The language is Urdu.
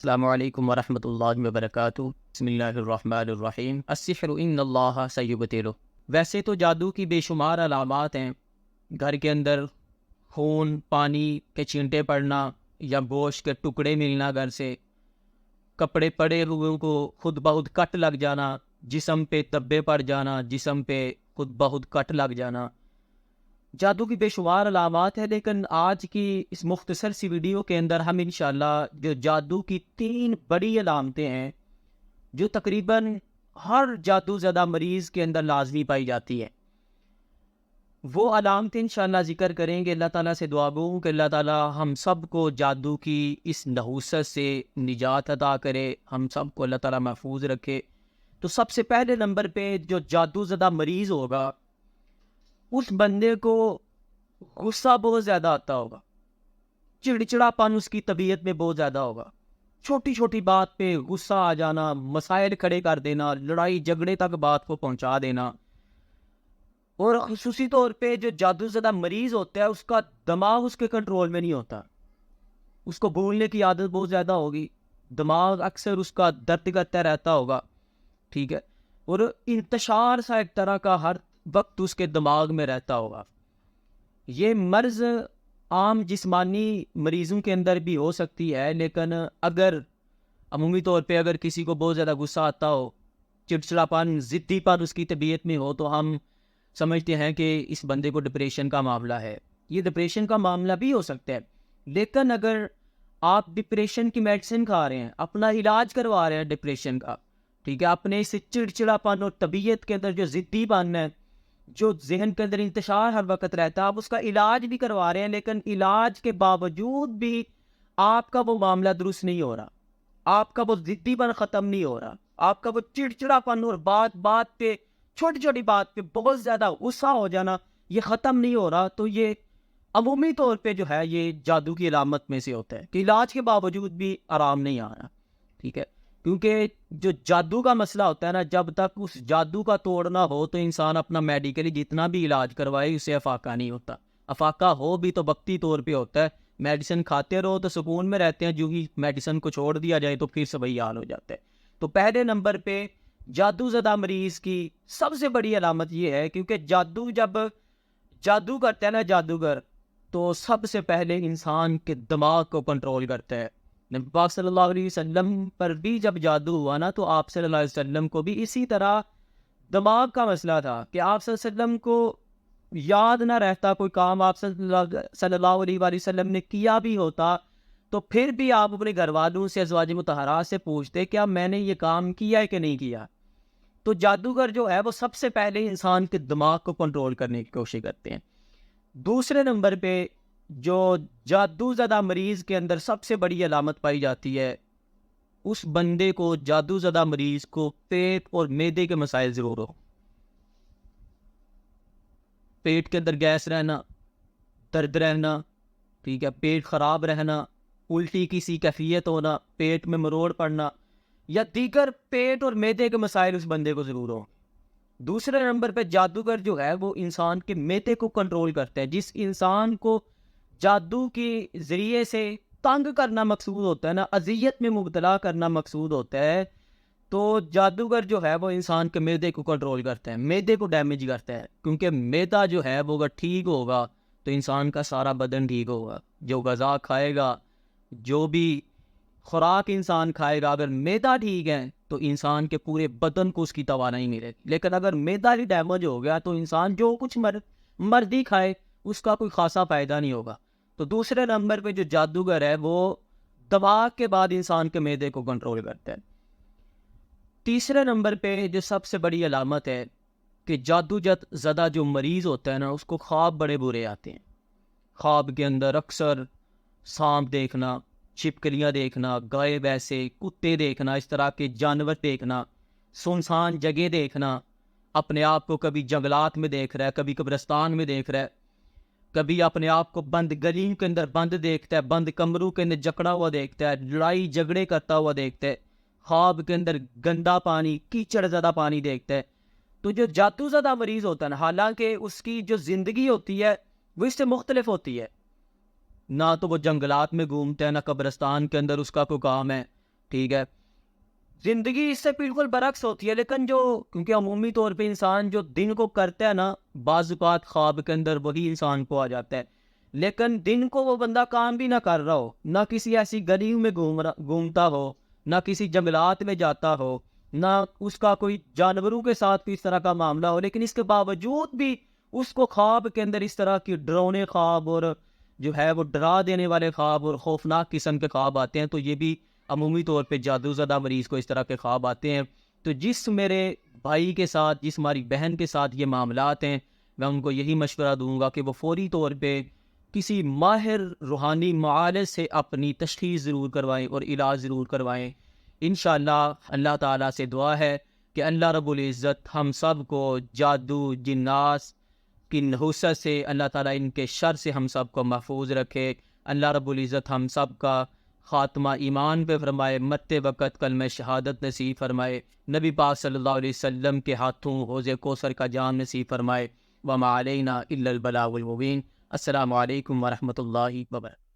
السلام علیکم ورحمۃ اللہ وبرکاتہ۔ بسم اللہ الرحمن الرحیم۔ السحر ان اللہ سیبطلہ۔ ویسے تو جادو کی بے شمار علامات ہیں۔ گھر کے اندر خون پانی کے چھینٹے پڑنا یا گوشت کے ٹکڑے ملنا، گھر سے کپڑے پڑے ہوئے کو خود بخود کٹ لگ جانا، جسم پہ دبے پڑ جانا، جسم پہ خود بخود کٹ لگ جانا، جادو کی بے شمار علامات ہیں۔ لیکن آج کی اس مختصر سی ویڈیو کے اندر ہم انشاءاللہ جو جادو کی 3 بڑی علامتیں ہیں جو تقریباً ہر جادو زدہ مریض کے اندر لازمی پائی جاتی ہے، وہ علامتیں انشاءاللہ ذکر کریں گے۔ اللہ تعالیٰ سے دعا گو ہوں کہ اللہ تعالیٰ ہم سب کو جادو کی اس نحوست سے نجات عطا کرے، ہم سب کو اللہ تعالیٰ محفوظ رکھے۔ تو سب سے پہلے نمبر پہ جو جادو زدہ مریض ہوگا، اس بندے کو غصہ بہت زیادہ آتا ہوگا، چڑچڑا پن اس کی طبیعت میں بہت زیادہ ہوگا، چھوٹی چھوٹی بات پہ غصہ آ جانا، مسائل کھڑے کر دینا، لڑائی جھگڑے تک بات کو پہنچا دینا۔ اور خصوصی طور پہ جو جادو زدہ مریض ہوتا ہے، اس کا دماغ اس کے کنٹرول میں نہیں ہوتا، اس کو بھولنے کی عادت بہت زیادہ ہوگی، دماغ اکثر اس کا درد کرتا رہتا ہوگا، ٹھیک ہے، اور انتشار سا ایک طرح کا ہر وقت اس کے دماغ میں رہتا ہوگا۔ یہ مرض عام جسمانی مریضوں کے اندر بھی ہو سکتی ہے، لیکن اگر عمومی طور پہ اگر کسی کو بہت زیادہ غصہ آتا ہو، چڑچڑا پن ضدی پن اس کی طبیعت میں ہو، تو ہم سمجھتے ہیں کہ اس بندے کو ڈپریشن کا معاملہ ہے۔ یہ ڈپریشن کا معاملہ بھی ہو سکتا ہے، لیکن اگر آپ ڈپریشن کی میڈیسن کھا رہے ہیں، اپنا علاج کروا رہے ہیں ڈپریشن کا، ٹھیک ہے، اپنے اس چڑچڑا پن اور طبیعت کے اندر جو ضدی پن ہے، جو ذہن کے اندر انتشار ہر وقت رہتا ہے، آپ اس کا علاج بھی کروا رہے ہیں، لیکن علاج کے باوجود بھی آپ کا وہ معاملہ درست نہیں ہو رہا، آپ کا وہ ضدی پن ختم نہیں ہو رہا، آپ کا وہ چڑچڑا پن اور بات بات پہ چھوٹی چھوٹی بات پہ بہت زیادہ غصہ ہو جانا یہ ختم نہیں ہو رہا، تو یہ عمومی طور پہ جو ہے یہ جادو کی علامت میں سے ہوتا ہے کہ علاج کے باوجود بھی آرام نہیں آ رہا، ٹھیک ہے۔ کیونکہ جو جادو کا مسئلہ ہوتا ہے نا، جب تک اس جادو کا توڑنا ہو تو انسان اپنا میڈیکلی جتنا بھی علاج کروائے اسے افاقہ نہیں ہوتا، افاقہ ہو بھی تو وقتی طور پہ ہوتا ہے، میڈیسن کھاتے رہو تو سکون میں رہتے ہیں، جو ہی میڈیسن کو چھوڑ دیا جائے تو پھر سے وہی حال ہو جاتا ہے۔ تو پہلے نمبر پہ جادو زدہ مریض کی سب سے بڑی علامت یہ ہے، کیونکہ جب جادو کرتا ہے نا جادوگر، تو سب سے پہلے انسان کے دماغ کو کنٹرول کرتا ہے۔ نبی پاک صلی اللہ علیہ وسلم پر بھی جب جادو ہوا نا، تو آپ صلی اللہ علیہ وسلم کو بھی اسی طرح دماغ کا مسئلہ تھا کہ آپ صلی اللہ علیہ وسلم کو یاد نہ رہتا کوئی کام آپ صلی اللہ علیہ وسلم نے کیا بھی ہوتا، تو پھر بھی آپ اپنے گھر والوں سے، ازواج مطہرات سے پوچھتے کیا میں نے یہ کام کیا ہے کہ نہیں کیا۔ تو جادوگر جو ہے وہ سب سے پہلے انسان کے دماغ کو کنٹرول کرنے کی کوشش کرتے ہیں۔ دوسرے نمبر پہ جو جادو زدہ مریض کے اندر سب سے بڑی علامت پائی جاتی ہے، اس بندے کو، جادو زدہ مریض کو پیٹ اور معدے کے مسائل ضرور ہو۔ پیٹ کے اندر گیس رہنا، درد رہنا، ٹھیک ہے، پیٹ خراب رہنا، الٹی کی سی کیفیت ہونا، پیٹ میں مروڑ پڑنا، یا دیگر پیٹ اور معدے کے مسائل اس بندے کو ضرور ہو۔ دوسرے نمبر پہ جادوگر جو ہے وہ انسان کے معدے کو کنٹرول کرتا ہے۔ جس انسان کو جادو کے ذریعے سے تنگ کرنا مقصود ہوتا ہے نا، اذیت میں مبتلا کرنا مقصود ہوتا ہے، تو جادوگر جو ہے وہ انسان کے معدے کو کنٹرول کرتا ہے، معدے کو ڈیمیج کرتا ہے، کیونکہ معدہ جو ہے وہ اگر ٹھیک ہوگا تو انسان کا سارا بدن ٹھیک ہوگا۔ جو غذا کھائے گا، جو بھی خوراک انسان کھائے گا، اگر معدہ ٹھیک ہے تو انسان کے پورے بدن کو اس کی توانائی ملے گی، لیکن اگر معدہ ہی ڈیمیج ہو گیا تو انسان جو کچھ مرضی کھائے اس کا کوئی خاصا فائدہ نہیں ہوگا۔ تو دوسرے نمبر پہ جو جادوگر ہے وہ دماغ کے بعد انسان کے معدے کو کنٹرول کرتا ہے۔ تیسرے نمبر پہ جو سب سے بڑی علامت ہے کہ جادو زدہ جو مریض ہوتا ہے نا، اس کو خواب بڑے برے آتے ہیں۔ خواب کے اندر اکثر سانپ دیکھنا، چھپکلیاں دیکھنا، گائے ویسے کتے دیکھنا، اس طرح کے جانور دیکھنا، سنسان جگہ دیکھنا، اپنے آپ کو کبھی جنگلات میں دیکھ رہا ہے، کبھی قبرستان میں دیکھ رہا ہے، کبھی اپنے آپ کو بند گلیوں کے اندر بند دیکھتا ہے، بند کمروں کے اندر جکڑا ہوا دیکھتا ہے، لڑائی جھگڑے کرتا ہوا دیکھتا ہے، خواب کے اندر گندا پانی، کیچڑ زدہ پانی دیکھتا ہے۔ تو جو جادو زدہ مریض ہوتا ہے نا، حالانکہ اس کی جو زندگی ہوتی ہے وہ اس سے مختلف ہوتی ہے، نہ تو وہ جنگلات میں گھومتا ہے، نہ قبرستان کے اندر اس کا کوئی کام ہے، ٹھیک ہے، زندگی اس سے بالکل برعکس ہوتی ہے، لیکن جو کیونکہ عمومی طور پہ انسان جو دن کو کرتا ہے نا، بعض اوقات خواب کے اندر وہی انسان کو آ جاتا ہے، لیکن دن کو وہ بندہ کام بھی نہ کر رہا ہو، نہ کسی ایسی گلی میں گھومتا ہو، نہ کسی جنگلات میں جاتا ہو، نہ اس کا کوئی جانوروں کے ساتھ بھی اس طرح کا معاملہ ہو، لیکن اس کے باوجود بھی اس کو خواب کے اندر اس طرح کی ڈرونے خواب اور جو ہے وہ ڈرا دینے والے خواب اور خوفناک قسم کے خواب آتے ہیں، تو یہ بھی عمومی طور پہ جادو زدہ مریض کو اس طرح کے خواب آتے ہیں۔ تو جس میرے بھائی کے ساتھ، جس ہماری بہن کے ساتھ یہ معاملات ہیں، میں ان کو یہی مشورہ دوں گا کہ وہ فوری طور پہ کسی ماہر روحانی معالج سے اپنی تشخیص ضرور کروائیں اور علاج ضرور کروائیں۔ انشاءاللہ اللہ تعالیٰ سے دعا ہے کہ اللہ رب العزت ہم سب کو جادو، جنات کی نحوست سے، اللہ تعالیٰ ان کے شر سے ہم سب کو محفوظ رکھے۔ اللہ رب العزت ہم سب کا خاتمہ ایمان پہ فرمائے، مرتے وقت کلمہ شہادت نصیب فرمائے، نبی پاک صلی اللہ علیہ وسلم کے ہاتھوں حوض کوثر کا جام نصیب فرمائے۔ وما علینا الا البلاغ المبین۔ السلام علیکم ورحمۃ اللہ وبرکاتہ۔